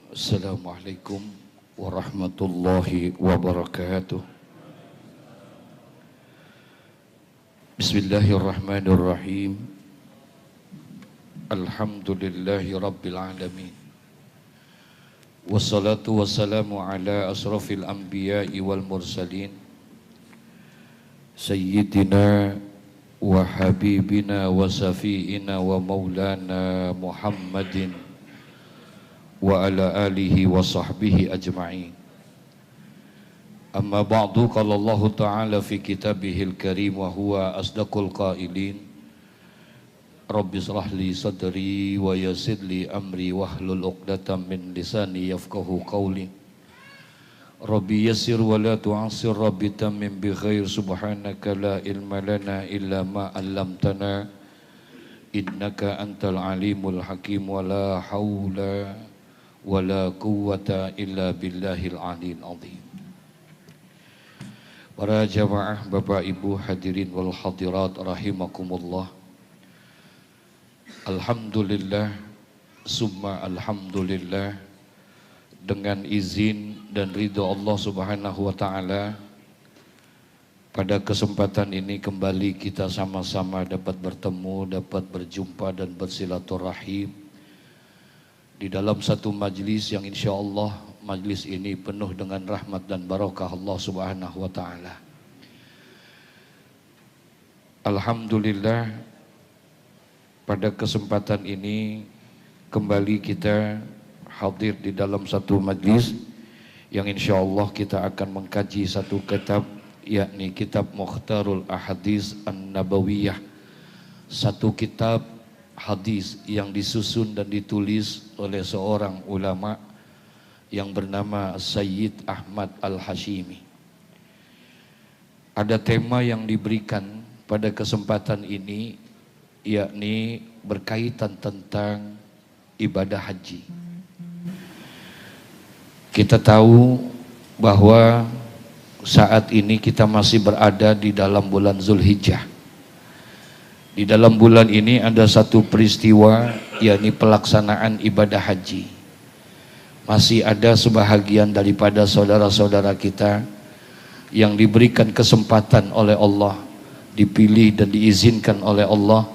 Assalamualaikum warahmatullahi wabarakatuh. Bismillahirrahmanirrahim. Alhamdulillahi rabbil alamin. Wassalatu wassalamu ala asrafil anbiya'i wal mursalin Sayyidina wa habibina wa safi'ina wa maulana Muhammadin wa ala alihi wa sahbihi ajma'in. Amma ba'du, qala Allah Ta'ala fi kitabihil karim wa huwa asdaqul qailin. Rabbi shrah li sadri wa yassir li amri wahlul 'uqdatam min lisani yafqahu qawli. Rabbi yassir wa la tu'assir, Rabbi tammim bi khair, subhanaka la ilma lana illa ma 'allamtana innaka antal alimul hakim, wa la haula wala quwwata illa billahil aliyil azim. Para jamaah, Bapak Ibu hadirin wal hadirat rahimakumullah. Alhamdulillah summa alhamdulillah, dengan izin dan ridha Allah Subhanahu wa taala, pada kesempatan ini kembali kita sama-sama dapat bertemu, dapat berjumpa dan bersilaturahim di dalam satu majlis yang insya Allah majlis ini penuh dengan rahmat dan barakah Allah Subhanahu wa taala. Alhamdulillah, pada kesempatan ini kembali kita hadir di dalam satu majlis yang insya Allah kita akan mengkaji satu kitab, yakni kitab Mukhtarul Ahadits An-Nabawiyah, satu kitab hadis yang disusun dan ditulis oleh seorang ulama yang bernama Sayyid Ahmad Al-Hashimi. Ada tema yang diberikan pada kesempatan ini, yakni berkaitan tentang ibadah haji. Kita tahu bahwa saat ini kita masih berada di dalam bulan Zulhijjah. Di dalam bulan ini ada satu peristiwa, yakni pelaksanaan ibadah haji. Masih ada sebahagian daripada saudara-saudara kita yang diberikan kesempatan oleh Allah, dipilih dan diizinkan oleh Allah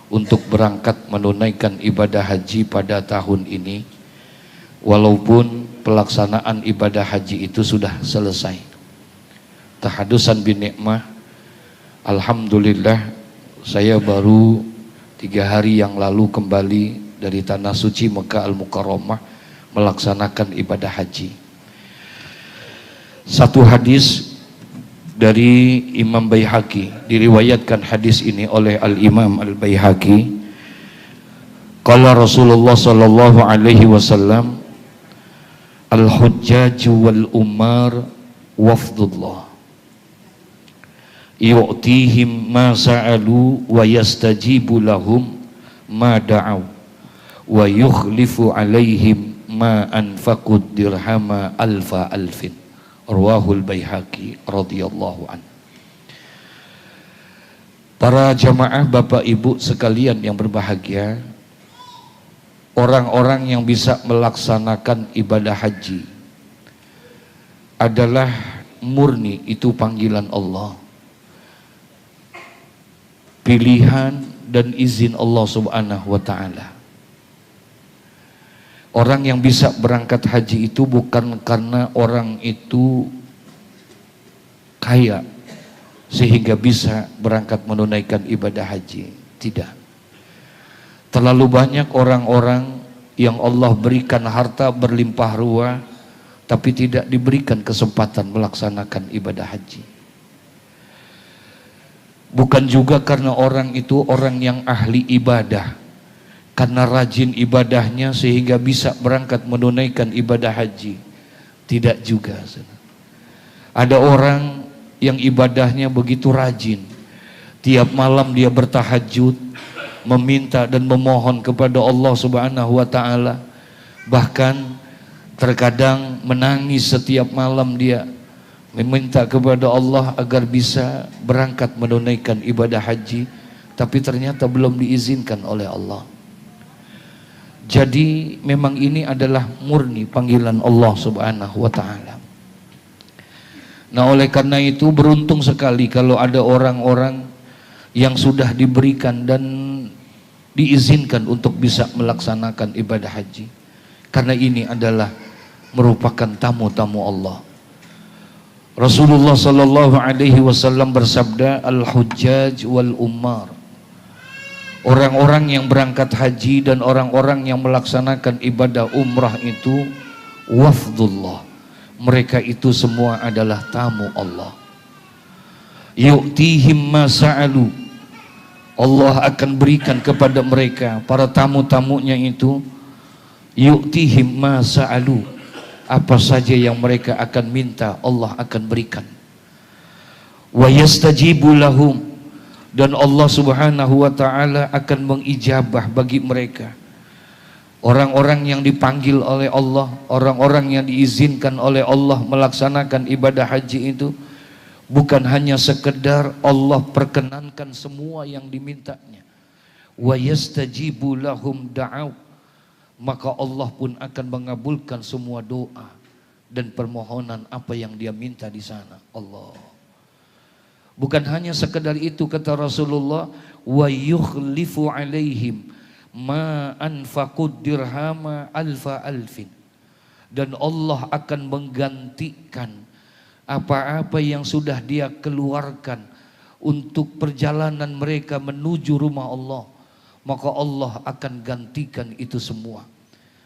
untuk berangkat menunaikan ibadah haji pada tahun ini, walaupun pelaksanaan ibadah haji itu sudah selesai. Tahadusan bin nikmah, alhamdulillah, saya baru 3 hari yang lalu kembali dari tanah suci Mekah Al-Mukarramah melaksanakan ibadah haji. Satu hadis dari Imam Baihaqi, diriwayatkan hadis ini oleh Al-Imam Al-Baihaqi. Qala Rasulullah sallallahu alaihi wasallam, al-hujjaju wal umar wafdullah yu'tihim ma sa'alu wa yastajibu lahum ma da'aw wa yukhlifu alaihim ma anfaqud dirhama alfa alfin. Rawahul Baihaqi radhiyallahu an. Para jamaah, Bapak Ibu sekalian yang berbahagia, orang-orang yang bisa melaksanakan ibadah haji adalah murni itu panggilan Allah, pilihan dan izin Allah Subhanahu wa ta'ala. Orang yang bisa berangkat haji itu bukan karena orang itu kaya sehingga bisa berangkat menunaikan ibadah haji. Tidak. Terlalu banyak orang-orang yang Allah berikan harta berlimpah ruah tapi tidak diberikan kesempatan melaksanakan ibadah haji. Bukan juga karena orang itu orang yang ahli ibadah, karena rajin ibadahnya sehingga bisa berangkat menunaikan ibadah haji. Tidak juga. Ada orang yang ibadahnya begitu rajin, tiap malam dia bertahajud, meminta dan memohon kepada Allah Subhanahu wa ta'ala, bahkan terkadang menangis setiap malam dia meminta kepada Allah agar bisa berangkat menunaikan ibadah haji, tapi ternyata belum diizinkan oleh Allah. Jadi memang ini adalah murni panggilan Allah Subhanahu wa taala. Nah, oleh karena itu beruntung sekali kalau ada orang-orang yang sudah diberikan dan diizinkan untuk bisa melaksanakan ibadah haji. Karena ini adalah merupakan tamu-tamu Allah. Rasulullah sallallahu alaihi wasallam bersabda, al-hujjaj wal ummar. Orang-orang yang berangkat haji dan orang-orang yang melaksanakan ibadah umrah itu wafdullah. Mereka itu semua adalah tamu Allah. Yu'tihim ma sa'alu. Allah akan berikan kepada mereka, para tamu-tamunya itu, yu'tihim ma sa'alu. Apa saja yang mereka akan minta, Allah akan berikan. Wa yastajibu lahum. Dan Allah Subhanahu wa ta'ala akan mengijabah bagi mereka. Orang-orang yang dipanggil oleh Allah, orang-orang yang diizinkan oleh Allah melaksanakan ibadah haji itu, bukan hanya sekedar Allah perkenankan semua yang dimintanya. Wa yastajibu lahum da'aw. Maka Allah pun akan mengabulkan semua doa dan permohonan apa yang dia minta di sana. Allah. Bukan hanya sekedar itu, kata Rasulullah, wa yukhlifu alaihim ma anfaqud dirhama alfa alfin. Dan Allah akan menggantikan apa-apa yang sudah dia keluarkan untuk perjalanan mereka menuju rumah Allah, maka Allah akan gantikan itu semua.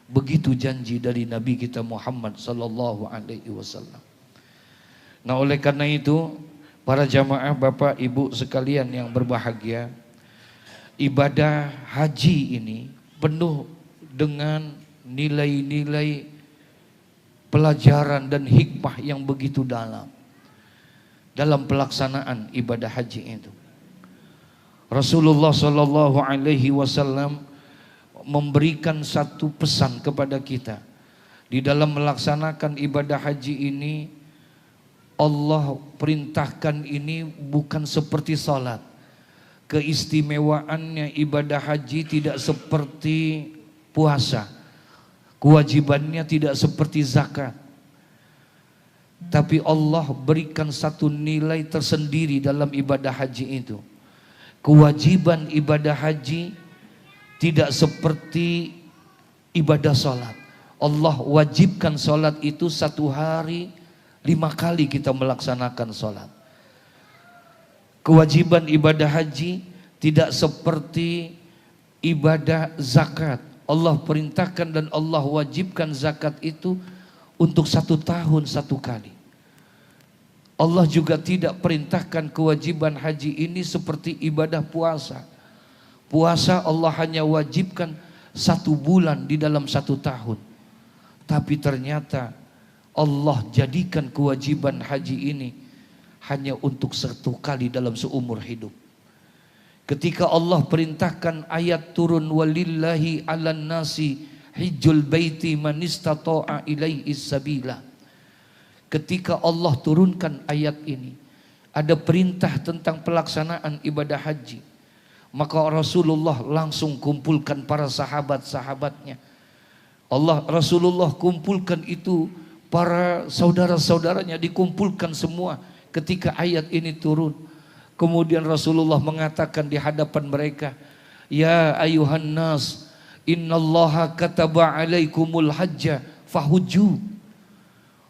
Begitu janji dari Nabi kita Muhammad sallallahu alaihi wasallam. Nah, oleh karena itu, para jamaah Bapak Ibu sekalian yang berbahagia, ibadah haji ini penuh dengan nilai-nilai pelajaran dan hikmah yang begitu dalam pelaksanaan ibadah haji itu. Rasulullah sallallahu alaihi wasallam memberikan satu pesan kepada kita. Di dalam melaksanakan ibadah haji ini, Allah perintahkan ini bukan seperti salat. Keistimewaannya ibadah haji tidak seperti puasa. Kewajibannya tidak seperti zakat. Tapi Allah berikan satu nilai tersendiri dalam ibadah haji itu. Kewajiban ibadah haji tidak seperti ibadah salat. Allah wajibkan salat itu 1 hari 5 kali kita melaksanakan sholat. Kewajiban ibadah haji tidak seperti ibadah zakat. Allah perintahkan dan Allah wajibkan zakat itu untuk 1 tahun 1 kali. Allah juga tidak perintahkan kewajiban haji ini seperti ibadah puasa. Puasa Allah hanya wajibkan 1 bulan di dalam 1 tahun. Tapi ternyata Allah jadikan kewajiban haji ini hanya untuk 1 kali dalam seumur hidup. Ketika Allah perintahkan ayat turun, walillahi 'alan nasi hijjul baiti man istata'a ilaihi sabila. Ketika Allah turunkan ayat ini, ada perintah tentang pelaksanaan ibadah haji. Maka Rasulullah langsung kumpulkan para sahabat-sahabatnya. Rasulullah kumpulkan itu, para saudara-saudaranya dikumpulkan semua ketika ayat ini turun. Kemudian Rasulullah mengatakan di hadapan mereka, ya ayuhan nas, innallaha kataba alaikumul hajja fahujju.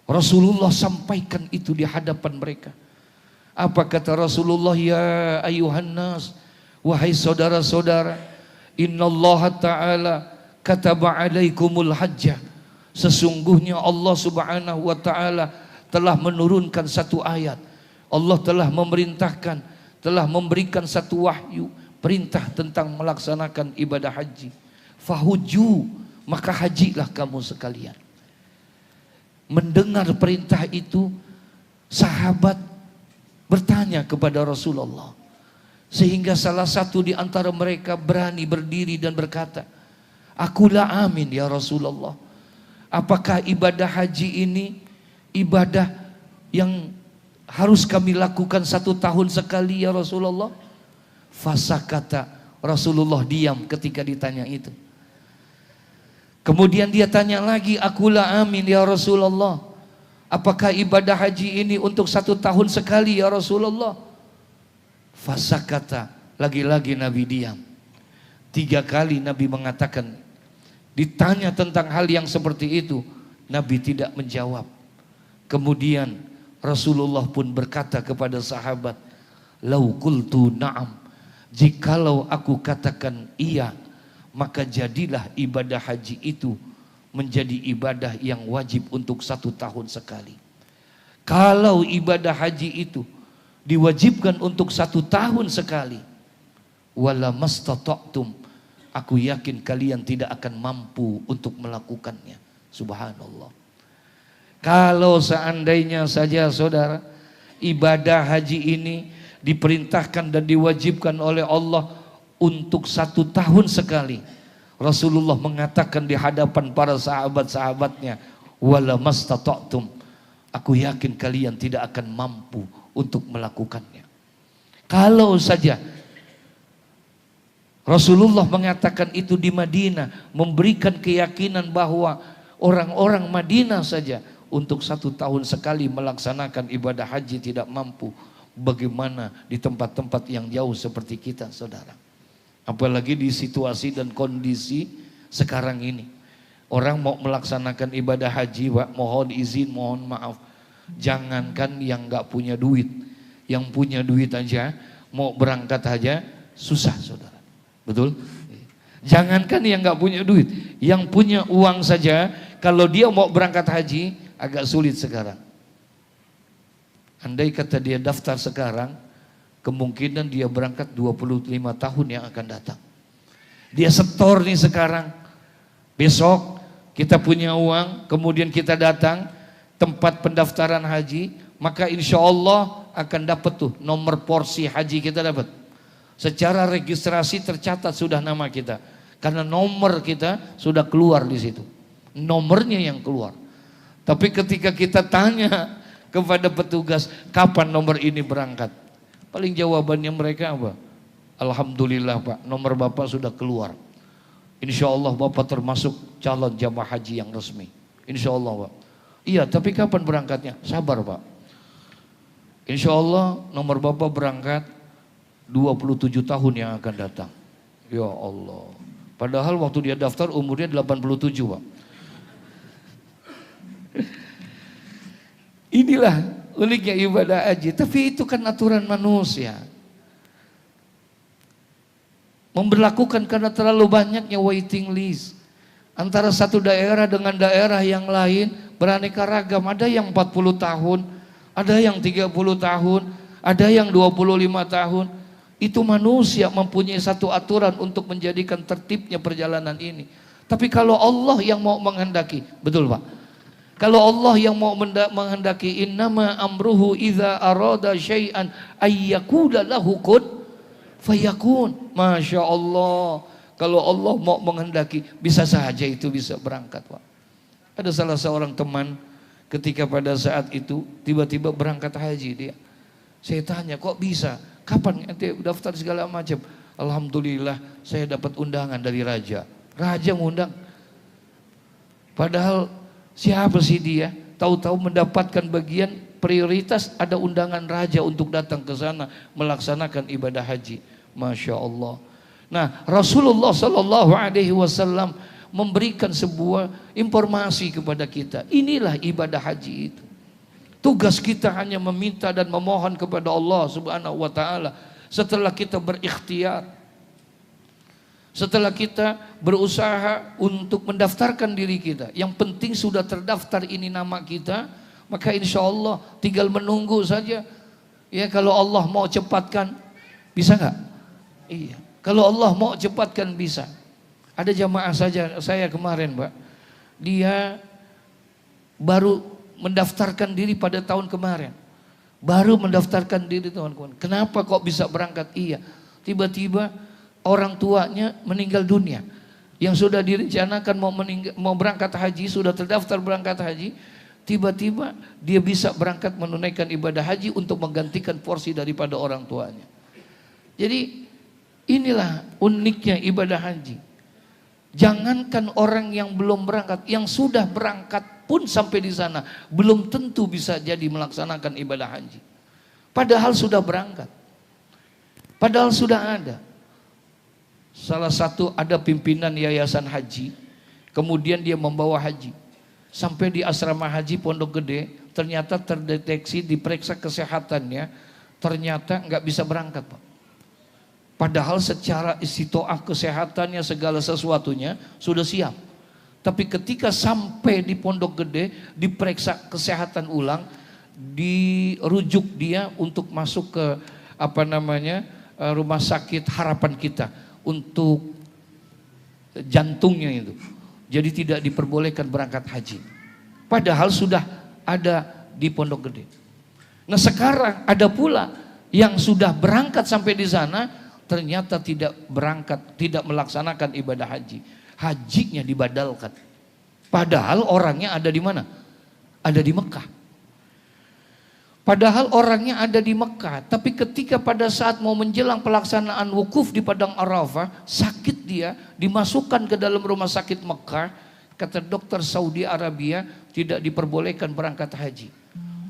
Rasulullah sampaikan itu di hadapan mereka. Apa kata Rasulullah? Ya ayuhan nas, wahai saudara-saudara, innallaha ta'ala kataba alaikumul hajja. Sesungguhnya Allah Subhanahu wa ta'ala telah menurunkan satu ayat. Allah telah memerintahkan, telah memberikan satu wahyu, perintah tentang melaksanakan ibadah haji. Fahuju, maka hajilah kamu sekalian. Mendengar perintah itu, sahabat bertanya kepada Rasulullah. Sehingga salah satu di antara mereka berani berdiri dan berkata, akulah amin ya Rasulullah. Apakah ibadah haji ini ibadah yang harus kami lakukan 1 tahun sekali ya Rasulullah? Fasakata, Rasulullah diam ketika ditanya itu. Kemudian dia tanya lagi, akulah amin ya Rasulullah. Apakah ibadah haji ini untuk 1 tahun sekali ya Rasulullah? Fasakata, lagi-lagi Nabi diam. 3 kali Nabi mengatakan, ditanya tentang hal yang seperti itu, Nabi tidak menjawab. Kemudian Rasulullah pun berkata kepada sahabat, lau qultu na'am, jikalau aku katakan iya, maka jadilah ibadah haji itu menjadi ibadah yang wajib untuk 1 tahun sekali. Kalau ibadah haji itu diwajibkan untuk 1 tahun sekali, wala mastata'tum, aku yakin kalian tidak akan mampu untuk melakukannya. Subhanallah. Kalau seandainya saja saudara, ibadah haji ini diperintahkan dan diwajibkan oleh Allah untuk 1 tahun sekali, Rasulullah mengatakan di hadapan para sahabat-sahabatnya, wala mastata'tum, aku yakin kalian tidak akan mampu untuk melakukannya. Kalau saja Rasulullah mengatakan itu di Madinah, memberikan keyakinan bahwa orang-orang Madinah saja untuk 1 tahun sekali melaksanakan ibadah haji tidak mampu, bagaimana di tempat-tempat yang jauh seperti kita, saudara? Apalagi di situasi dan kondisi sekarang ini. Orang mau melaksanakan ibadah haji, Pak, mohon izin, mohon maaf, jangankan yang gak punya duit, yang punya duit aja mau berangkat aja susah, saudara. Betul? Jangankan yang gak punya duit, yang punya uang saja, kalau dia mau berangkat haji agak sulit sekarang. Andai kata dia daftar sekarang, kemungkinan dia berangkat 25 tahun yang akan datang. Dia setor nih sekarang, besok kita punya uang, kemudian kita datang tempat pendaftaran haji, maka insya Allah akan dapat tuh nomor porsi haji kita dapat. Secara registrasi tercatat sudah nama kita, karena nomor kita sudah keluar di situ, nomornya yang keluar. Tapi ketika kita tanya kepada petugas, kapan nomor ini berangkat? Paling jawabannya mereka apa? Alhamdulillah Pak, nomor Bapak sudah keluar. Insya Allah Bapak termasuk calon jamaah haji yang resmi. Insya Allah Pak. Iya, tapi kapan berangkatnya? Sabar Pak. Insya Allah nomor Bapak berangkat 27 tahun yang akan datang. Ya Allah. Padahal waktu dia daftar umurnya 87 Pak. Inilah uniknya ibadah haji, tapi itu kan aturan manusia. Memberlakukan karena terlalu banyaknya waiting list. Antara satu daerah dengan daerah yang lain beraneka ragam. Ada yang 40 tahun, ada yang 30 tahun, ada yang 25 tahun. Itu manusia mempunyai satu aturan untuk menjadikan tertibnya perjalanan ini. Tapi kalau Allah yang mau menghendaki, betul Pak? Kalau Allah yang mau menghendaki, innama amruhu idza arada syai'an ayyakula lahu kun fayakun. Masya Allah. Kalau Allah mau menghendaki, bisa saja itu bisa berangkat Pak. Ada salah seorang teman ketika pada saat itu tiba-tiba berangkat haji dia. Saya tanya, kok bisa? Kapan ente daftar segala macam? Alhamdulillah saya dapat undangan dari raja. Raja ngundang. Padahal siapa sih dia? Tahu-tahu mendapatkan bagian prioritas, ada undangan raja untuk datang ke sana melaksanakan ibadah haji. Masya Allah. Nah, Rasulullah Sallallahu Alaihi Wasallam memberikan sebuah informasi kepada kita. Inilah ibadah haji itu. Tugas kita hanya meminta dan memohon kepada Allah Subhanahu Wa Taala. Setelah kita berikhtiar, setelah kita berusaha untuk mendaftarkan diri kita, yang penting sudah terdaftar ini nama kita, maka insya Allah tinggal menunggu saja. Ya, kalau Allah mau cepatkan, bisa nggak? Iya. Kalau Allah mau cepatkan bisa. Ada jamaah saja saya kemarin Pak, dia baru mendaftarkan diri pada tahun kemarin, baru mendaftarkan diri tahun kemarin. Kenapa kok bisa berangkat? Iya, tiba-tiba orang tuanya meninggal dunia, yang sudah direncanakan mau berangkat haji, sudah terdaftar berangkat haji, tiba-tiba dia bisa berangkat menunaikan ibadah haji untuk menggantikan porsi daripada orang tuanya. Jadi inilah uniknya ibadah haji. Jangankan orang yang belum berangkat, yang sudah berangkat pun sampai di sana belum tentu bisa jadi melaksanakan ibadah haji. Padahal sudah berangkat. Padahal sudah ada. Salah satu ada pimpinan yayasan haji, kemudian dia membawa haji. Sampai di asrama haji Pondok Gede, ternyata terdeteksi, diperiksa kesehatannya, ternyata nggak bisa berangkat, Pak. Padahal secara istitoah kesehatannya segala sesuatunya sudah siap. Tapi ketika sampai di Pondok Gede, diperiksa kesehatan ulang, dirujuk dia untuk masuk ke rumah sakit Harapan Kita untuk jantungnya itu. Jadi tidak diperbolehkan berangkat haji. Padahal sudah ada di Pondok Gede. Nah sekarang ada pula yang sudah berangkat sampai di sana, ternyata tidak berangkat, tidak melaksanakan ibadah haji. Hajinya dibadalkan. Padahal orangnya ada di mana? Ada di Mekah. Padahal orangnya ada di Mekah. Tapi ketika pada saat mau menjelang pelaksanaan wukuf di Padang Arafah, sakit dia, dimasukkan ke dalam rumah sakit Mekah. Kata dokter Saudi Arabia, tidak diperbolehkan berangkat haji.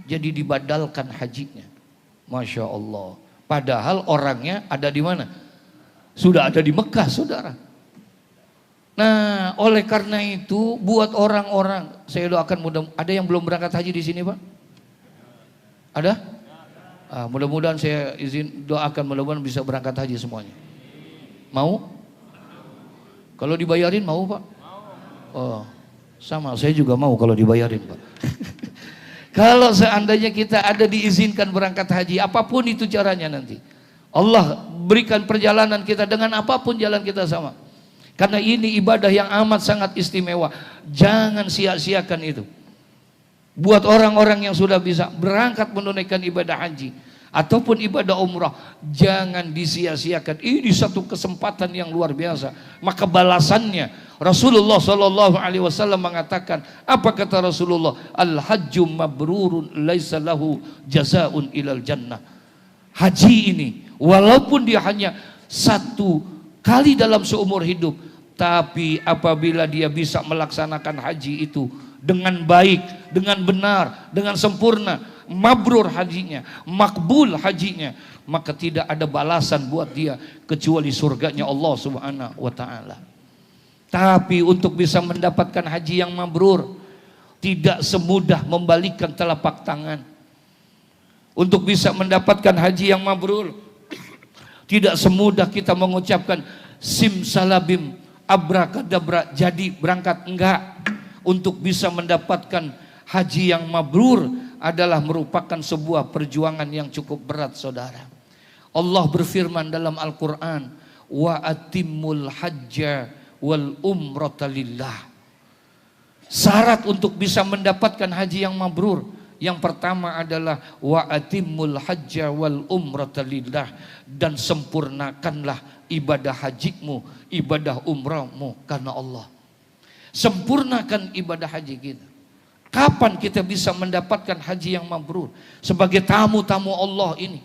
Jadi dibadalkan hajinya. Masya Allah. Padahal orangnya ada di mana? Sudah ada di Mekah, saudara. Nah, oleh karena itu, buat orang-orang, saya doakan ada yang belum berangkat haji di sini, Pak? Ada? Mudah-mudahan saya izin doakan, mudah-mudahan bisa berangkat haji semuanya. Mau? Kalau dibayarin mau, Pak? Oh, sama, saya juga mau kalau dibayarin, Pak. Kalau seandainya kita ada diizinkan berangkat haji, apapun itu caranya nanti, Allah berikan perjalanan kita dengan apapun jalan kita sama. Karena ini ibadah yang amat sangat istimewa. Jangan sia-siakan itu. Buat orang-orang yang sudah bisa berangkat menunaikan ibadah haji ataupun ibadah umrah, jangan disia-siakan. Ini satu kesempatan yang luar biasa. Maka balasannya, Rasulullah SAW mengatakan, apa kata Rasulullah? Al-hajju mabrurun laisa lahu jazaun ilal jannah. Haji ini, walaupun dia hanya satu kali dalam seumur hidup, tapi apabila dia bisa melaksanakan haji itu dengan baik, dengan benar, dengan sempurna, mabrur hajinya, makbul hajinya, maka tidak ada balasan buat dia kecuali surganya Allah Subhanahu wa taala. Tapi untuk bisa mendapatkan haji yang mabrur, tidak semudah membalikkan telapak tangan. Untuk bisa mendapatkan haji yang mabrur, tidak semudah kita mengucapkan simsalabim abrakadabra jadi berangkat, enggak. Untuk bisa mendapatkan haji yang mabrur adalah merupakan sebuah perjuangan yang cukup berat, saudara. Allah berfirman dalam Al-Quran, wa atimmul hajja wal umrata lillah. Syarat untuk bisa mendapatkan haji yang mabrur, yang pertama adalah wa atimmul hajja wal umrata lillah, dan sempurnakanlah ibadah hajimu, ibadah umrahmu karena Allah. Sempurnakan ibadah haji kita. Kapan kita bisa mendapatkan haji yang mabrur? Sebagai tamu-tamu Allah ini,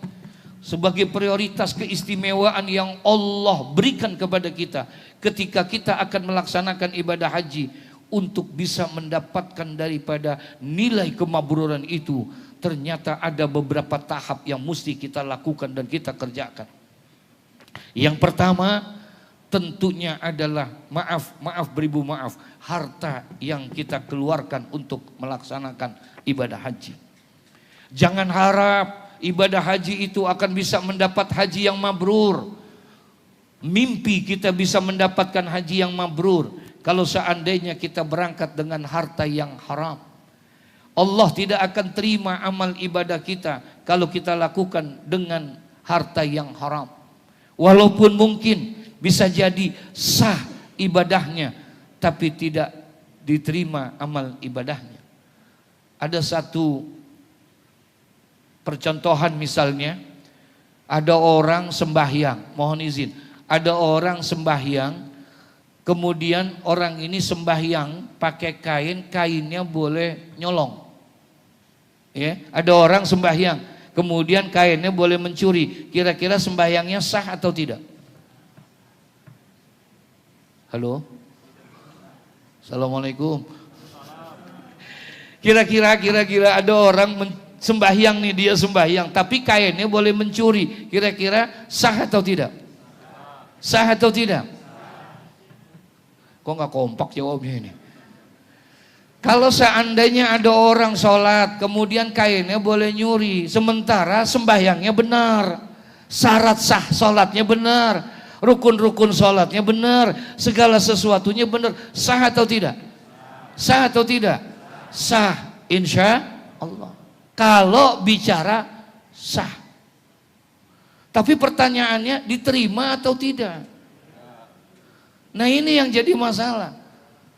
sebagai prioritas keistimewaan yang Allah berikan kepada kita ketika kita akan melaksanakan ibadah haji. Untuk bisa mendapatkan daripada nilai kemabruran itu, ternyata ada beberapa tahap yang mesti kita lakukan dan kita kerjakan. Yang pertama tentunya adalah maaf beribu maaf, harta yang kita keluarkan untuk melaksanakan ibadah haji. Jangan harap ibadah haji itu akan bisa mendapat haji yang mabrur. Mimpi kita bisa mendapatkan haji yang mabrur kalau seandainya kita berangkat dengan harta yang haram. Allah tidak akan terima amal ibadah kita kalau kita lakukan dengan harta yang haram. Walaupun mungkin bisa jadi sah ibadahnya, tapi tidak diterima amal ibadahnya. Ada satu percontohan, misalnya ada orang sembahyang, mohon izin, ada orang sembahyang, kemudian orang ini sembahyang pakai kain, kainnya boleh nyolong. Ya, ada orang sembahyang, kemudian kainnya boleh mencuri. Kira-kira sembahyangnya sah atau tidak? Halo? Assalamualaikum. Kira-kira ada orang sembahyang nih, dia sembahyang tapi kainnya boleh mencuri. Kira-kira sah atau tidak? Sah atau tidak? Kok nggak kompak jawabnya ini? Kalau seandainya ada orang sholat kemudian kainnya boleh nyuri, sementara sembahyangnya benar, syarat sah sholatnya benar, rukun-rukun sholatnya benar, segala sesuatunya benar, sah atau tidak? Sah atau tidak? Sah, insya Allah. Kalau bicara sah. Tapi pertanyaannya diterima atau tidak? Nah ini yang jadi masalah.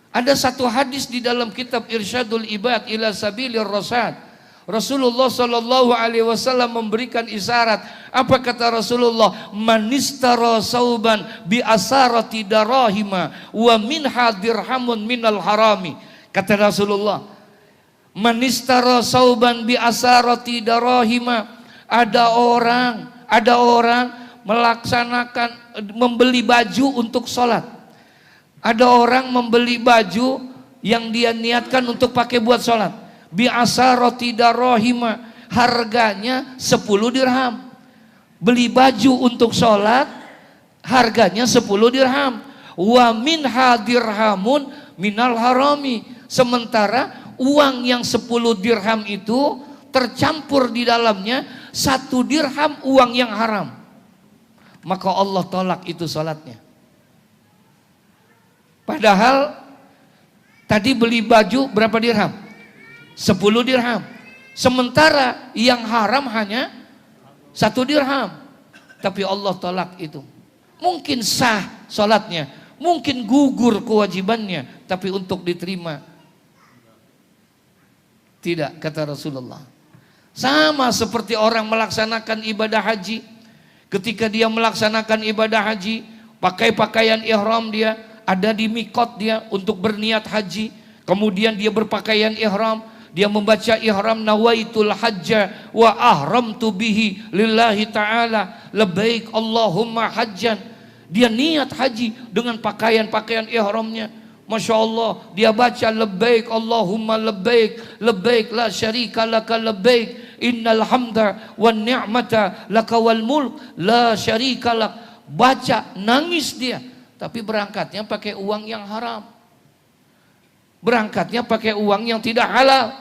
Ada satu hadis di dalam kitab Irsyadul Ibad ila Sabilir Rasyad. Rasulullah sallallahu alaihi wasallam memberikan isyarat. Apa kata Rasulullah? Manistara sauban bi asarati darahima wa minha dirhamun minal harami. Kata Rasulullah, manistara sauban bi asarati darahima. Ada orang melaksanakan membeli baju untuk sholat. Ada orang membeli baju yang dia niatkan untuk pakai buat sholat. Bi'asarati darahima, harganya 10 dirham. Beli baju untuk sholat, harganya 10 dirham. Wa minha dirhamun minal harami. Sementara uang yang 10 dirham itu tercampur di dalamnya 1 dirham uang yang haram. Maka Allah tolak itu sholatnya. Padahal tadi beli baju berapa dirham? 10 dirham. Sementara yang haram hanya 1 dirham. Tapi Allah tolak itu. Mungkin sah sholatnya, mungkin gugur kewajibannya, tapi untuk diterima tidak, kata Rasulullah. Sama seperti orang melaksanakan ibadah haji. Ketika dia melaksanakan ibadah haji, pakai pakaian ihram, dia ada di mikot dia untuk berniat haji, kemudian dia berpakaian ihram, dia membaca ihram nawaitul hajja wa ahramtu bihi lillahi ta'ala labbaik Allahumma hajjan. Dia niat haji dengan pakaian-pakaian ihramnya. Masya Allah, dia baca labbaik Allahumma labbaik labbaik la syarika laka labbaik innal hamda wan ni'mata laka wal mulk la syarika lak. Baca, nangis dia. Tapi berangkatnya pakai uang yang haram, berangkatnya pakai uang yang tidak halal.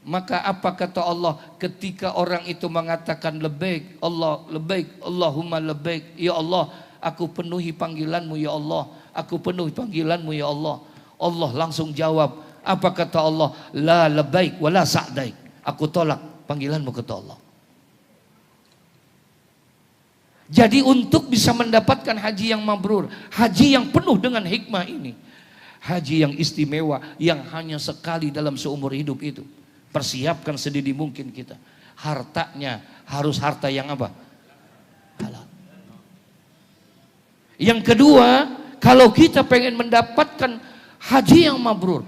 Maka apa kata Allah ketika orang itu mengatakan labbaik Allah labbaik Allahumma labbaik, ya Allah aku penuhi panggilanmu ya Allah, aku penuhi panggilanmu ya Allah. Allah langsung jawab, apa kata Allah? La labbaik wala sa'daik, aku tolak panggilanmu, kata Allah. Jadi untuk bisa mendapatkan haji yang mabrur, haji yang penuh dengan hikmah ini, haji yang istimewa, yang hanya sekali dalam seumur hidup itu, persiapkan sedini mungkin kita. Hartanya harus harta yang apa? Halal. Yang kedua, kalau kita pengen mendapatkan haji yang mabrur,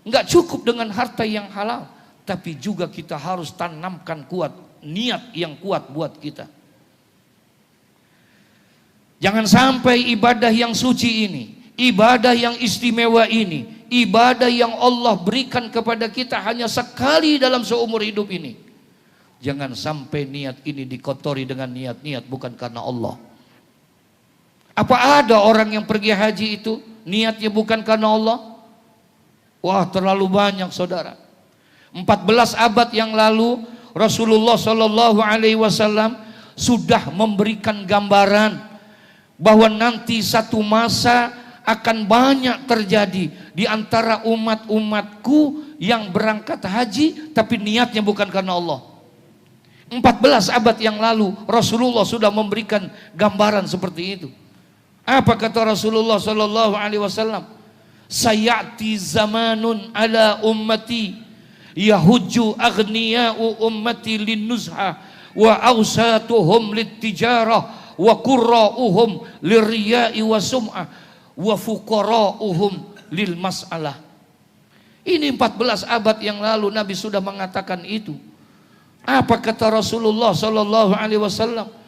nggak cukup dengan harta yang halal, tapi juga kita harus tanamkan kuat niat yang kuat buat kita. Jangan sampai ibadah yang suci ini, ibadah yang istimewa ini, ibadah yang Allah berikan kepada kita hanya sekali dalam seumur hidup ini, jangan sampai niat ini dikotori dengan niat-niat bukan karena Allah. Apa ada orang yang pergi haji itu niatnya bukan karena Allah? Wah, terlalu banyak saudara. 14 abad yang lalu Rasulullah Shallallahu Alaihi Wasallam sudah memberikan gambaran bahwa nanti satu masa akan banyak terjadi di antara umat-umatku yang berangkat haji tapi niatnya bukan karena Allah. 14 abad yang lalu Rasulullah sudah memberikan gambaran seperti itu. Apa kata Rasulullah sallallahu alaihi wasallam? Sayati zamanun ala ummati yahujju aghniya'u ummati linnuzha wa awsatuhum littijarah wa qurra'uhum lirriya'i wa sum'ah wa fuqara'uhum lil mas'alah. Ini 14 abad yang lalu Nabi sudah mengatakan itu. Apa kata Rasulullah sallallahu alaihi wasallam?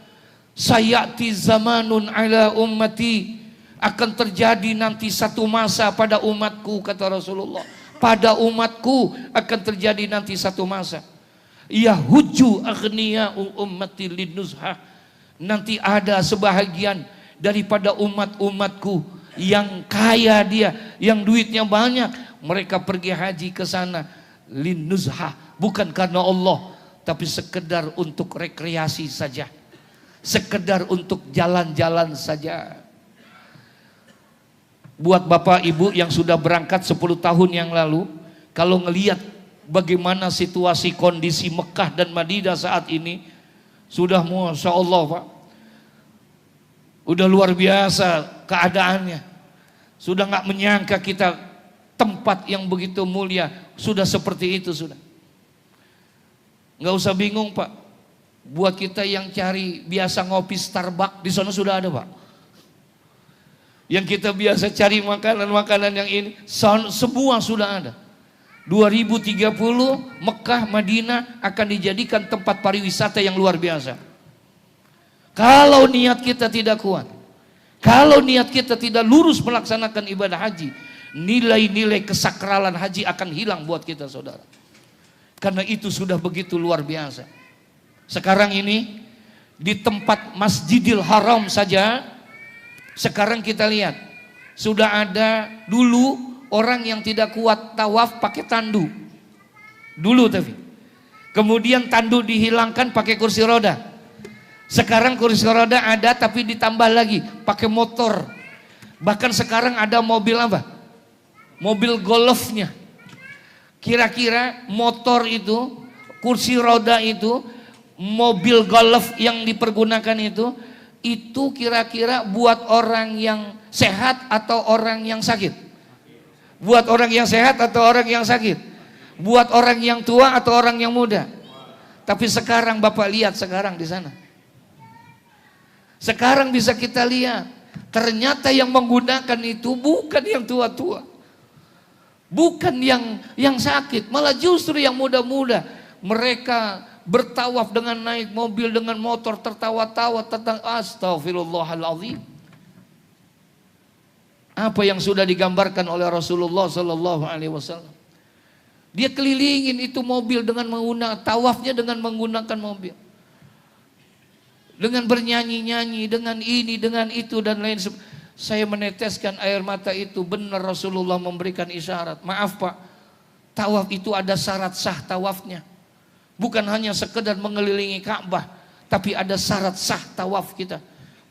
Sayati zamanun ala ummati Akan terjadi nanti satu masa pada umatku, kata Rasulullah. Pada umatku akan terjadi nanti satu masa. Yahujju aghniya'u ummati linuzhah. Nanti ada sebahagian daripada umat-umatku yang kaya dia, yang duitnya banyak, mereka pergi haji ke sana linuzhah, bukan karena Allah, tapi sekedar untuk rekreasi saja, sekedar untuk jalan-jalan saja. Buat bapak ibu yang sudah berangkat 10 tahun yang lalu, kalau ngelihat bagaimana situasi kondisi Mekah dan Madinah saat ini, sudah Masya Allah Pak, udah luar biasa keadaannya. Sudah nggak menyangka kita tempat yang begitu mulia sudah seperti itu sudah. Nggak usah bingung Pak. Buat kita yang cari biasa ngopi Starbucks, di sana sudah ada Pak. Yang kita biasa cari makanan-makanan yang ini, semua sudah ada. 2030 Mekah, Madinah akan dijadikan tempat pariwisata yang luar biasa. Kalau niat kita tidak kuat, kalau niat kita tidak lurus melaksanakan ibadah haji, nilai-nilai kesakralan haji akan hilang buat kita saudara. Karena itu sudah begitu luar biasa. Sekarang ini di tempat Masjidil Haram saja, sekarang kita lihat sudah ada dulu orang yang tidak kuat tawaf pakai tandu dulu, tapi kemudian tandu dihilangkan pakai kursi roda. Sekarang kursi roda ada tapi ditambah lagi pakai motor. Bahkan sekarang ada mobil apa? Mobil golfnya. Kira-kira motor itu, kursi roda itu, mobil golf yang dipergunakan itu kira-kira buat orang yang sehat atau orang yang sakit? Buat orang yang sehat atau orang yang sakit? Buat orang yang tua atau orang yang muda? Tapi sekarang Bapak lihat sekarang di sana. Sekarang bisa kita lihat, ternyata yang menggunakan itu bukan yang tua-tua. Bukan yang sakit, malah justru yang muda-muda. Mereka bertawaf dengan naik mobil, dengan motor, tertawa-tawa tentang astagfirullahaladzim. Apa yang sudah digambarkan oleh Rasulullah Sallallahu Alaihi Wasallam. Dia kelilingin itu mobil dengan menggunakan tawafnya, dengan menggunakan mobil, dengan bernyanyi-nyanyi, dengan ini, dengan itu dan lain sebagainya. Saya meneteskan air mata itu. Benar Rasulullah memberikan isyarat. Maaf Pak, tawaf itu ada syarat sah tawafnya. Bukan hanya sekedar mengelilingi Ka'bah, tapi ada syarat sah tawaf kita.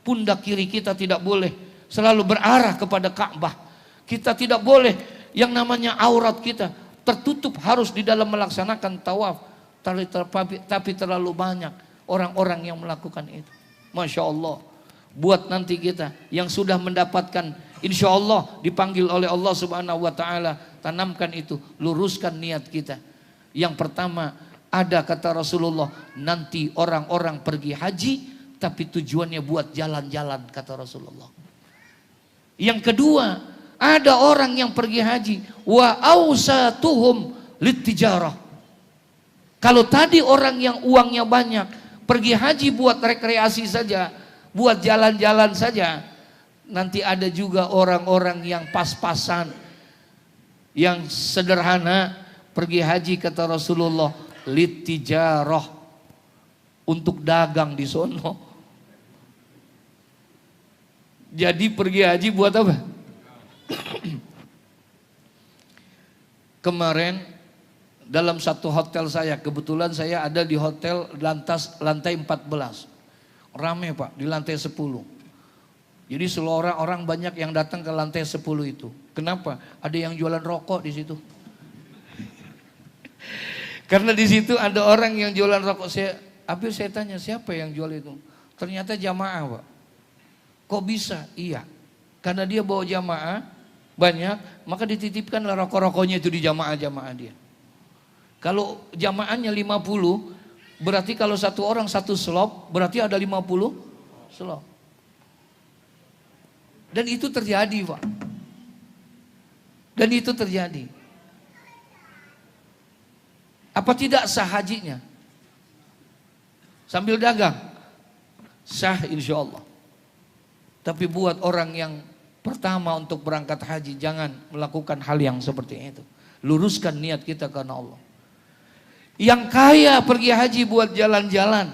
Pundak kiri kita tidak boleh selalu berarah kepada Ka'bah. Kita tidak boleh yang namanya aurat kita tertutup, harus di dalam melaksanakan tawaf. Tapi terlalu banyak orang-orang yang melakukan itu. Masya Allah. Buat nanti kita yang sudah mendapatkan, insya Allah dipanggil oleh Allah Subhanahu Wa Taala, tanamkan itu, luruskan niat kita. Yang pertama, ada kata Rasulullah, nanti orang-orang pergi haji tapi tujuannya buat jalan-jalan, kata Rasulullah. Yang kedua, ada orang yang pergi haji wa ausatuhum litijarah. Kalau tadi orang yang uangnya banyak pergi haji buat rekreasi saja, buat jalan-jalan saja, nanti ada juga orang-orang yang pas-pasan, yang sederhana pergi haji, kata Rasulullah, litijarah, untuk dagang di sono. Jadi pergi haji buat apa? Kemarin dalam satu hotel saya, kebetulan saya ada di hotel lantai 14. Rame Pak, di lantai 10. Jadi seluruh orang banyak yang datang ke lantai 10 itu. Kenapa? Ada yang jualan rokok di situ. Karena di situ ada orang yang jualan rokok. Saya tanya, siapa yang jual itu? Ternyata jamaah Pak. Kok bisa? Iya. Karena dia bawa jamaah banyak, maka dititipkanlah rokok-rokoknya itu di jamaah-jamaah dia. Kalau jamaahnya 50, berarti kalau satu orang satu slop, berarti ada 50 slop. Dan itu terjadi Pak. Dan itu terjadi. Apa tidak sah hajinya? Sambil dagang? Sah insya Allah. Tapi buat orang yang Pertama untuk berangkat haji jangan melakukan hal yang seperti itu. Luruskan niat kita karena Allah. Yang kaya pergi haji buat jalan-jalan.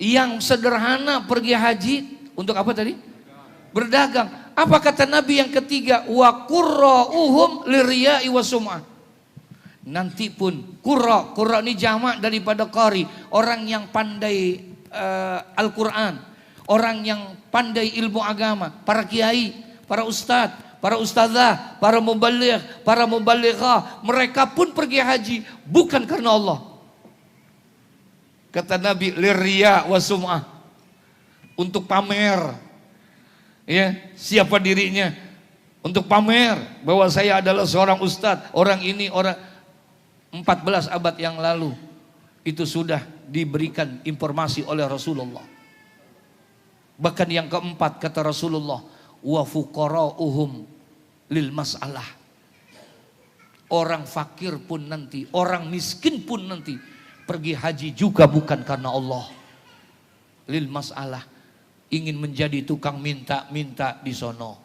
Yang sederhana pergi haji untuk apa tadi? Berdagang. Apa kata Nabi yang ketiga? Wa qurra'uhum liriya'i wa sum'ah. Nanti pun qurra ini jamak daripada qari, orang yang pandai Al-Quran, orang yang pandai ilmu agama, para kiai, para ustadz, para ustazah, para mubaligh, para mubalighah, mereka pun pergi haji bukan karena Allah. Kata Nabi, liriya wa sum'ah, untuk pamer. Ya, siapa dirinya? Untuk pamer bahwa saya adalah seorang ustadz, orang ini, orang 14 abad yang lalu itu sudah diberikan informasi oleh Rasulullah. Bahkan yang keempat kata Rasulullah, wa fuqara'uhum lil mas'alah. Orang fakir pun nanti, orang miskin pun nanti pergi haji juga bukan karena Allah. Lil mas'alah, ingin menjadi tukang minta-minta di sono.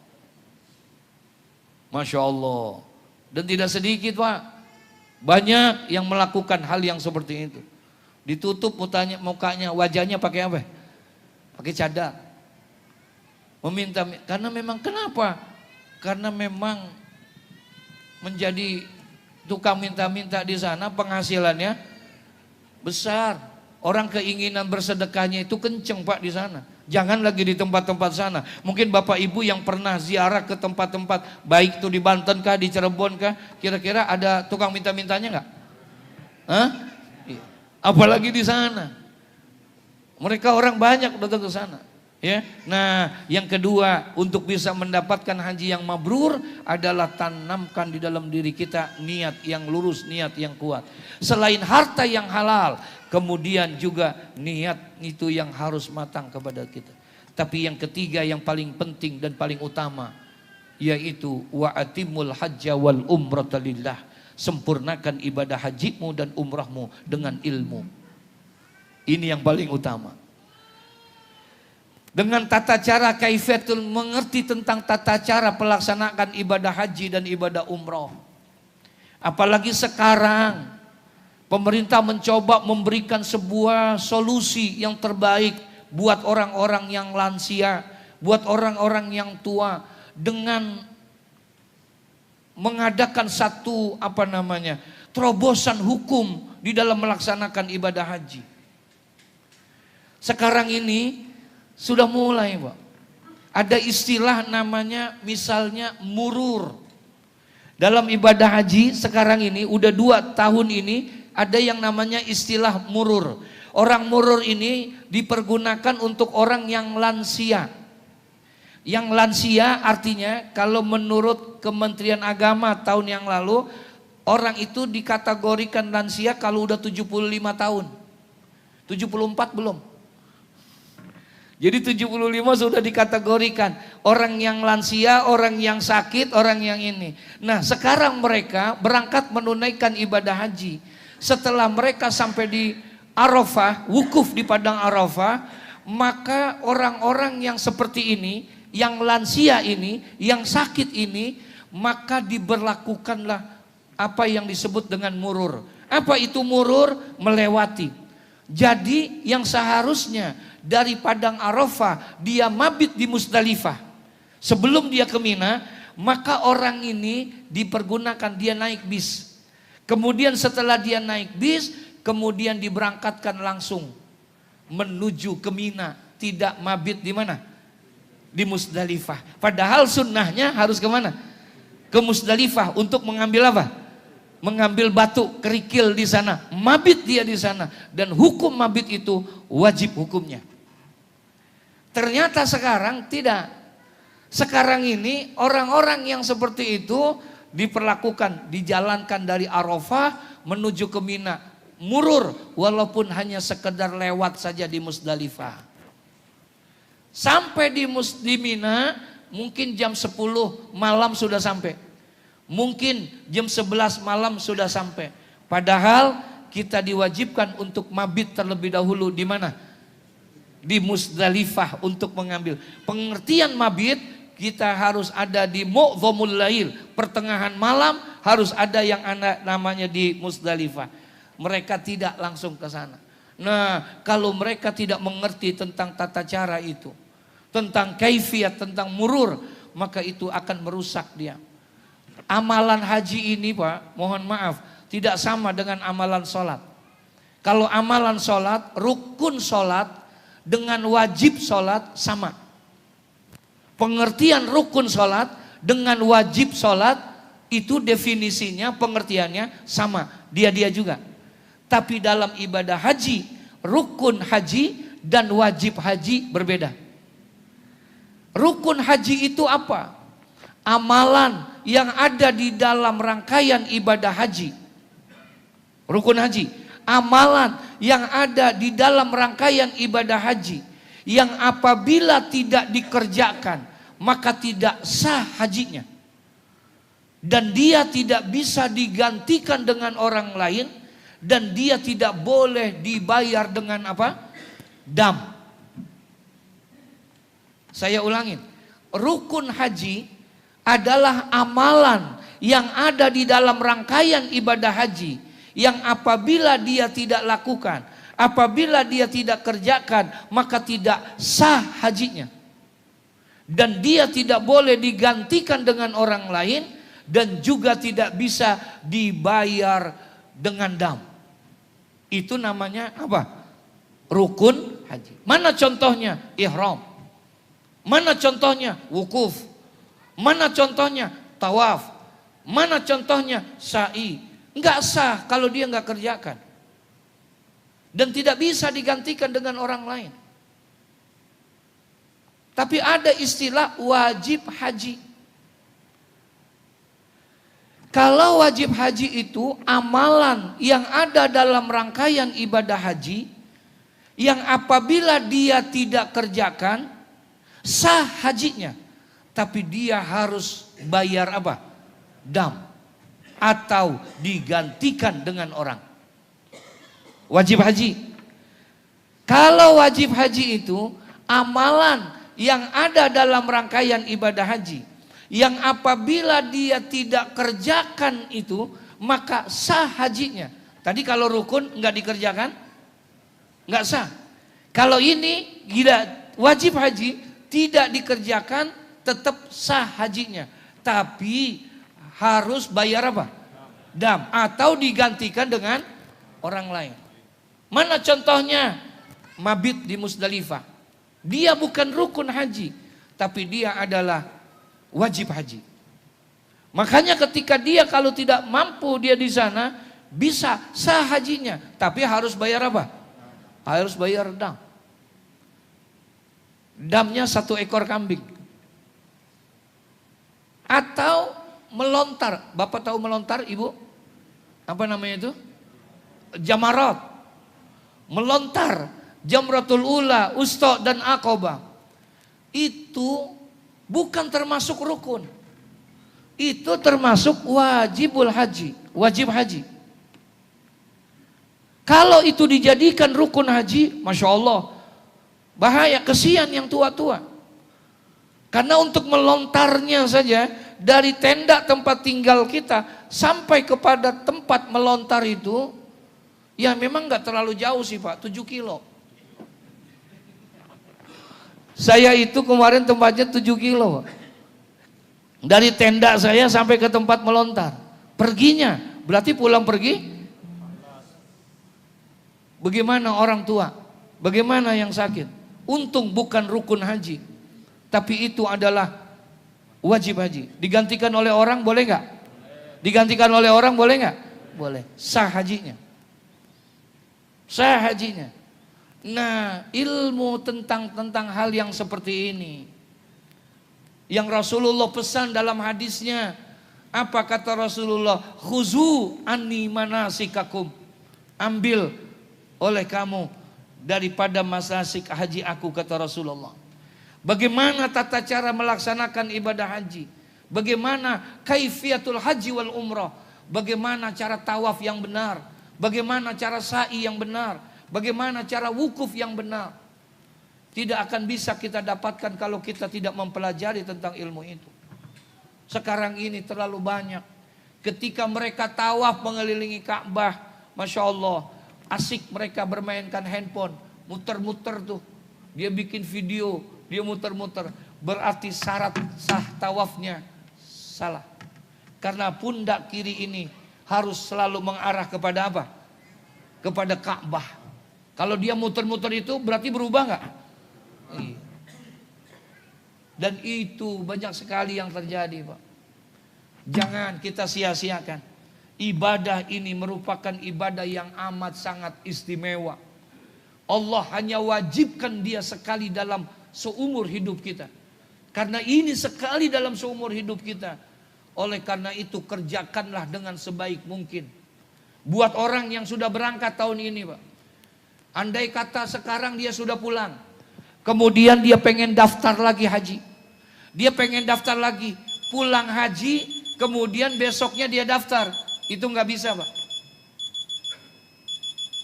Masya Allah. Dan tidak sedikit Pak, banyak yang melakukan hal yang seperti itu. Ditutup mukanya, wajahnya pakai apa? Pakai cadar. Meminta, karena memang kenapa? Karena memang menjadi tukang minta-minta di sana penghasilannya besar. Orang keinginan bersedekahnya itu kenceng Pak di sana. Jangan lagi di tempat-tempat sana. Mungkin Bapak Ibu yang pernah ziarah ke tempat-tempat, baik itu di Banten kah, di Cirebon kah, kira-kira ada tukang minta-mintanya enggak? Hah? Apalagi di sana. Mereka orang banyak datang ke sana. Ya. Nah, yang kedua untuk bisa mendapatkan haji yang mabrur adalah tanamkan di dalam diri kita niat yang lurus, niat yang kuat. Selain harta yang halal, kemudian juga niat itu yang harus matang kepada kita. Tapi yang ketiga yang paling penting dan paling utama yaitu wa atimul hajja wal umrata lillah. Sempurnakan ibadah hajimu dan umrahmu dengan ilmu. Ini yang paling utama. Dengan tata cara kaifiatul, mengerti tentang tata cara pelaksanaan ibadah haji dan ibadah umrah. Apalagi sekarang pemerintah mencoba memberikan sebuah solusi yang terbaik buat orang-orang yang lansia, buat orang-orang yang tua, dengan mengadakan satu terobosan hukum di dalam melaksanakan ibadah haji. Sekarang ini sudah mulai Pak, ada istilah namanya misalnya murur. Dalam ibadah haji sekarang ini udah 2 tahun ini ada yang namanya istilah murur. Orang murur ini dipergunakan untuk orang yang lansia. Yang lansia artinya kalau menurut Kementerian Agama tahun yang lalu, orang itu dikategorikan lansia kalau udah 75 tahun. 74 belum. Jadi 75 sudah dikategorikan orang yang lansia, orang yang sakit, orang yang ini. Nah, sekarang mereka berangkat menunaikan ibadah haji. Setelah mereka sampai di Arafah, wukuf di padang Arafah, maka orang-orang yang seperti ini, yang lansia ini, yang sakit ini, maka diberlakukanlah apa yang disebut dengan murur. Apa itu murur? Melewati. Jadi yang seharusnya dari padang Arafah dia mabit di Musdalifah sebelum dia ke Mina, maka orang ini dipergunakan dia naik bis. Kemudian setelah dia naik bis, kemudian diberangkatkan langsung menuju ke Mina, tidak mabit di mana? Di Musdalifah. Padahal sunnahnya harus kemana? Ke Musdalifah untuk mengambil apa? Mengambil batu kerikil di sana. Mabit dia di sana. Dan hukum mabit itu wajib hukumnya. Ternyata sekarang tidak. Sekarang ini orang-orang yang seperti itu diperlakukan, dijalankan dari Arafah menuju ke Mina. Murur walaupun hanya sekedar lewat saja di Musdalifah. Sampai di Mina mungkin jam 10 malam sudah sampai. Mungkin jam 11 malam sudah sampai. Padahal kita diwajibkan untuk mabit terlebih dahulu di mana? Di Musdalifah untuk mengambil. Pengertian mabit kita harus ada di mu'dhamul lail, pertengahan malam harus ada yang namanya di Musdalifah. Mereka tidak langsung ke sana. Nah, kalau mereka tidak mengerti tentang tata cara itu, tentang kaifiyat, tentang murur, maka itu akan merusak dia. Amalan haji ini Pak, mohon maaf, tidak sama dengan amalan sholat. Kalau amalan sholat, rukun sholat dengan wajib sholat sama. Pengertian rukun sholat dengan wajib sholat itu definisinya, pengertiannya sama. Dia juga. Tapi dalam ibadah haji, rukun haji dan wajib haji berbeda. Rukun haji itu apa? Amalan yang ada di dalam rangkaian ibadah haji. Rukun haji. Amalan yang ada di dalam rangkaian ibadah haji yang apabila tidak dikerjakan maka tidak sah hajinya, dan dia tidak bisa digantikan dengan orang lain, dan dia tidak boleh dibayar dengan apa? Dam. Saya ulangin, rukun haji adalah amalan yang ada di dalam rangkaian ibadah haji yang apabila dia tidak lakukan, apabila dia tidak kerjakan, maka tidak sah hajinya. Dan dia tidak boleh digantikan dengan orang lain, dan juga tidak bisa dibayar dengan dam. Itu namanya apa? Rukun haji. Mana contohnya? Ihram. Mana contohnya? Wukuf. Mana contohnya? Tawaf. Mana contohnya? Sa'i. Enggak sah kalau dia enggak kerjakan. Dan tidak bisa digantikan dengan orang lain. Tapi ada istilah wajib haji. Kalau wajib haji itu amalan yang ada dalam rangkaian ibadah haji, yang apabila dia tidak kerjakan, sah hajinya. Tapi dia harus bayar apa? Dam. Atau digantikan dengan orang. Wajib haji. Kalau wajib haji itu amalan yang ada dalam rangkaian ibadah haji, yang apabila dia tidak kerjakan itu maka sah hajinya. Tadi kalau rukun nggak dikerjakan nggak sah. Kalau ini gila wajib haji tidak dikerjakan tetap sah hajinya, tapi harus bayar apa? Dam, atau digantikan dengan orang lain. Mana contohnya? Mabit di Musdalifah. Dia bukan rukun haji, tapi dia adalah wajib haji. Makanya ketika dia kalau tidak mampu dia di sana, bisa sah hajinya, tapi harus bayar apa? Harus bayar dam. Damnya 1 ekor kambing. Atau melontar. Bapak tahu melontar, Ibu? Apa namanya itu? Jamarat. Melontar. Jamratul Ula, Usta dan Aqabah. Itu bukan termasuk rukun. Itu termasuk wajibul haji. Wajib haji. Kalau itu dijadikan rukun haji, Masya Allah, bahaya, kesian yang tua-tua. Karena untuk melontarnya saja, dari tenda tempat tinggal kita sampai kepada tempat melontar itu, ya memang gak terlalu jauh sih Pak, 7 kilo. Saya itu kemarin tempatnya 7 kilo Pak. Dari tenda saya sampai ke tempat melontar. Perginya, berarti pulang pergi. Bagaimana orang tua? Bagaimana yang sakit? Untung bukan rukun haji, tapi itu adalah wajib haji. Digantikan oleh orang boleh nggak? Digantikan oleh orang boleh nggak? Boleh. Sah hajinya. Sah hajinya. Nah, ilmu tentang hal yang seperti ini, yang Rasulullah pesan dalam hadisnya, apa kata Rasulullah? Khuzu anni manasikakum. Ambil oleh kamu daripada manasik haji aku, kata Rasulullah. Bagaimana tata cara melaksanakan ibadah haji? Bagaimana kaifiatul haji wal umrah? Bagaimana cara tawaf yang benar? Bagaimana cara sa'i yang benar? Bagaimana cara wukuf yang benar? Tidak akan bisa kita dapatkan kalau kita tidak mempelajari tentang ilmu itu. Sekarang ini terlalu banyak. Ketika mereka tawaf mengelilingi Ka'bah, Masya Allah, asik mereka bermainkan handphone, muter-muter tuh. Dia bikin video, dia muter-muter. Berarti syarat sah tawafnya salah. Karena pundak kiri ini harus selalu mengarah kepada apa? Kepada Ka'bah. Kalau dia muter-muter itu berarti berubah nggak? Iya. Dan itu banyak sekali yang terjadi, Pak. Jangan kita sia-siakan. Ibadah ini merupakan ibadah yang amat sangat istimewa. Allah hanya wajibkan dia sekali dalam seumur hidup kita. Karena ini sekali dalam seumur hidup kita. Oleh karena itu kerjakanlah dengan sebaik mungkin. Buat orang yang sudah berangkat tahun ini, Pak. Andai kata sekarang dia sudah pulang. Kemudian dia pengen daftar lagi haji. Dia pengen daftar lagi. Pulang haji, kemudian besoknya dia daftar. Itu nggak bisa, Pak.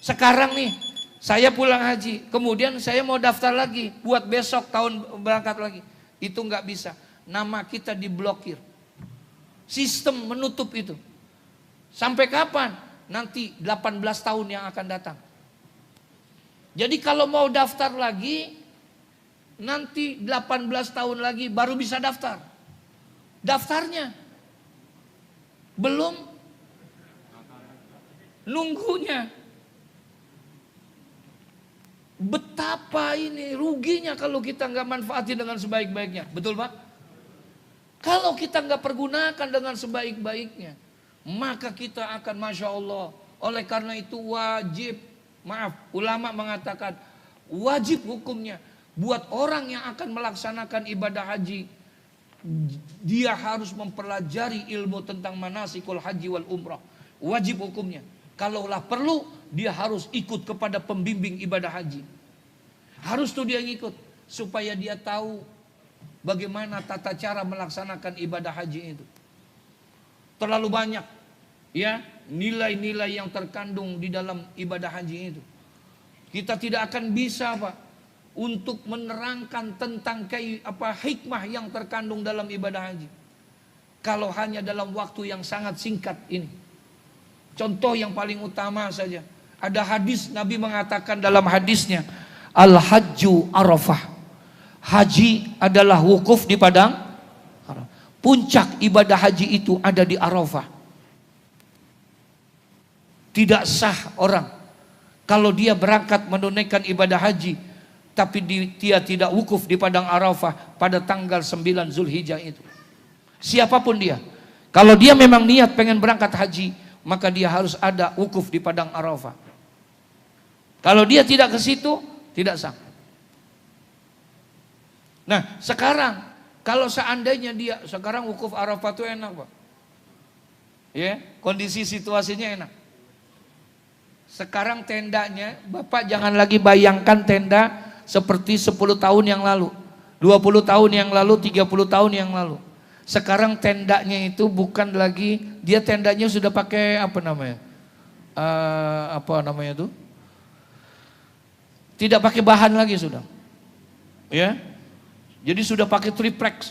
Sekarang nih, saya pulang haji. Kemudian saya mau daftar lagi. Buat besok tahun berangkat lagi. Itu nggak bisa. Nama kita diblokir. Sistem menutup itu. Sampai kapan? Nanti 18 tahun yang akan datang. Jadi kalau mau daftar lagi, nanti 18 tahun lagi baru bisa daftar. Daftarnya belum, nunggunya. Betapa ini ruginya kalau kita nggak manfaati dengan sebaik-baiknya. Betul, Pak? Kalau kita nggak pergunakan dengan sebaik-baiknya, maka kita akan Masya Allah. Oleh karena itu wajib, maaf, ulama mengatakan wajib hukumnya. Buat orang yang akan melaksanakan ibadah haji, dia harus mempelajari ilmu tentang manasikul haji wal umrah. Wajib hukumnya. Kalaulah perlu, dia harus ikut kepada pembimbing ibadah haji. Harus tuh dia ngikut. Supaya dia tahu bagaimana tata cara melaksanakan ibadah haji itu. Terlalu banyak ya nilai-nilai yang terkandung di dalam ibadah haji itu. Kita tidak akan bisa, Pak, untuk menerangkan tentang hikmah yang terkandung dalam ibadah haji. Kalau hanya dalam waktu yang sangat singkat ini. Contoh yang paling utama saja. Ada hadis Nabi mengatakan dalam hadisnya, Al-Hajju Arafah. Haji adalah wukuf di padang Arafah. Puncak ibadah haji itu ada di Arafah. Tidak sah orang kalau dia berangkat menunaikan ibadah haji tapi dia tidak wukuf di padang Arafah pada tanggal 9 Zulhijjah itu. Siapapun dia, kalau dia memang niat pengen berangkat haji, maka dia harus ada wukuf di padang Arafah. Kalau dia tidak ke situ, tidak sah. Nah, sekarang kalau seandainya dia sekarang wukuf Arafah itu enak, Pak. Ya, kondisi situasinya enak. Sekarang tendanya, Bapak jangan lagi bayangkan tenda seperti 10 tahun yang lalu, 20 tahun yang lalu, 30 tahun yang lalu. Sekarang tendanya itu bukan lagi, dia tendanya sudah pakai apa namanya? Itu? Tidak pakai bahan lagi sudah. Ya. Jadi sudah pakai triplex.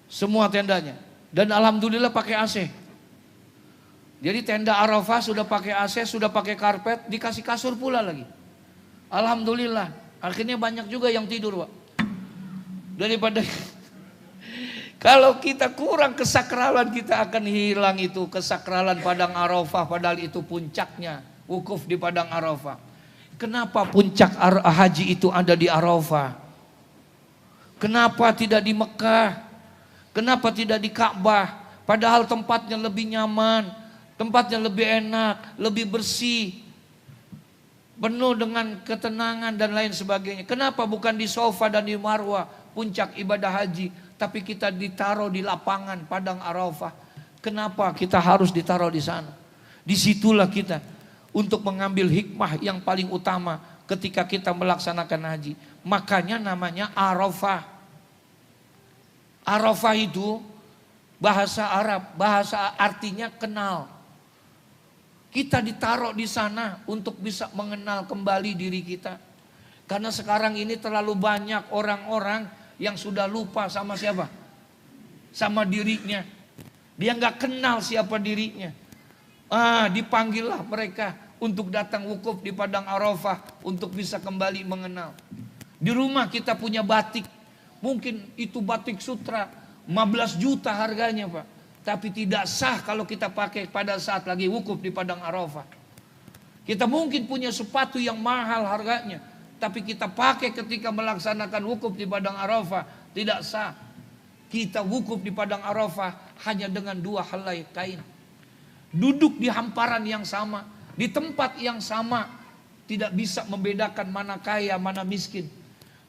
Semua tendanya. Dan alhamdulillah pakai AC. Jadi tenda Arafah sudah pakai AC, sudah pakai karpet, dikasih kasur pula lagi. Alhamdulillah. Akhirnya banyak juga yang tidur, Pak. Daripada kalau kita kurang kesakralan, kita akan hilang itu kesakralan padang Arafah, padahal itu puncaknya wukuf di padang Arafah. Kenapa puncak haji itu ada di Arafah? Kenapa tidak di Mekah? Kenapa tidak di Ka'bah? Padahal tempatnya lebih nyaman, tempatnya lebih enak, lebih bersih, penuh dengan ketenangan dan lain sebagainya. Kenapa bukan di Sofa dan di Marwah, puncak ibadah haji, tapi kita ditaruh di lapangan padang Arafah? Kenapa kita harus ditaruh di sana? Disitulah kita untuk mengambil hikmah yang paling utama ketika kita melaksanakan haji. Makanya namanya Arafah. Arafah itu bahasa Arab, bahasa artinya kenal. Kita ditaruh di sana untuk bisa mengenal kembali diri kita. Karena sekarang ini terlalu banyak orang-orang yang sudah lupa sama siapa? Sama dirinya. Dia nggak kenal siapa dirinya. Dipanggillah mereka untuk datang wukuf di Padang Arafah untuk bisa kembali mengenal. Di rumah kita punya batik. Mungkin itu batik sutra 15 juta harganya, Pak. Tapi tidak sah kalau kita pakai pada saat lagi wukuf di Padang Arafah. Kita mungkin punya sepatu yang mahal harganya, tapi kita pakai ketika melaksanakan wukuf di Padang Arafah, tidak sah. Kita wukuf di Padang Arafah hanya dengan 2 helai kain. Duduk di hamparan yang sama, di tempat yang sama, tidak bisa membedakan mana kaya, mana miskin,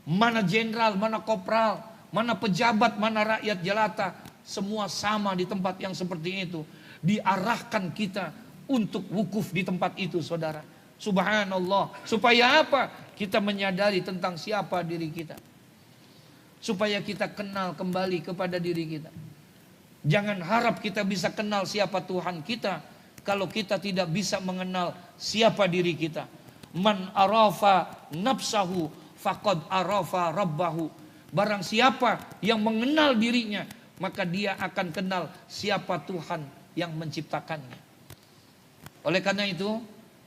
mana jenderal, mana kopral, mana pejabat, mana rakyat jelata. Semua sama di tempat yang seperti itu. Diarahkan kita untuk wukuf di tempat itu, saudara. Subhanallah. Supaya apa? Kita menyadari tentang siapa diri kita. Supaya kita kenal kembali kepada diri kita. Jangan harap kita bisa kenal siapa Tuhan kita kalau kita tidak bisa mengenal siapa diri kita. Man arafa nafsahu faqad arafa rabbahu. Barang siapa yang mengenal dirinya, maka dia akan kenal siapa Tuhan yang menciptakannya. Oleh karena itu,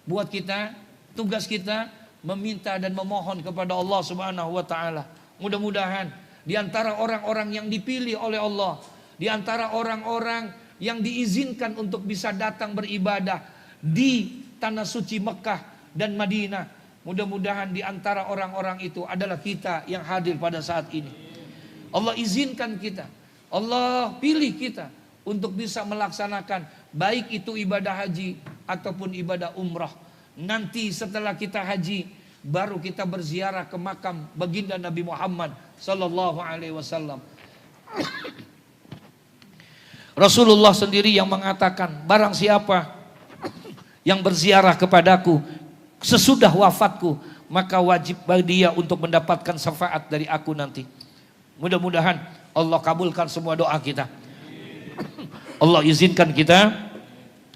buat kita, tugas kita meminta dan memohon kepada Allah Subhanahu wa taala. Mudah-mudahan di antara orang-orang yang dipilih oleh Allah, di antara orang-orang yang diizinkan untuk bisa datang beribadah di tanah suci Mekah dan Madinah, mudah-mudahan di antara orang-orang itu adalah kita yang hadir pada saat ini. Allah izinkan kita, Allah pilih kita untuk bisa melaksanakan baik itu ibadah haji ataupun ibadah umrah. Nanti setelah kita haji, baru kita berziarah ke makam baginda Nabi Muhammad sallallahu alaihi wasallam. Rasulullah sendiri yang mengatakan, barang siapa yang berziarah kepadaku sesudah wafatku, maka wajib bagi dia untuk mendapatkan syafaat dari aku nanti. Mudah-mudahan Allah kabulkan semua doa kita. Allah izinkan kita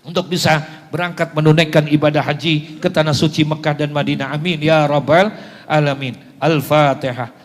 untuk bisa berangkat menunaikan ibadah haji ke tanah suci Mekah dan Madinah. Amin ya rabbal alamin. Al-Fatihah.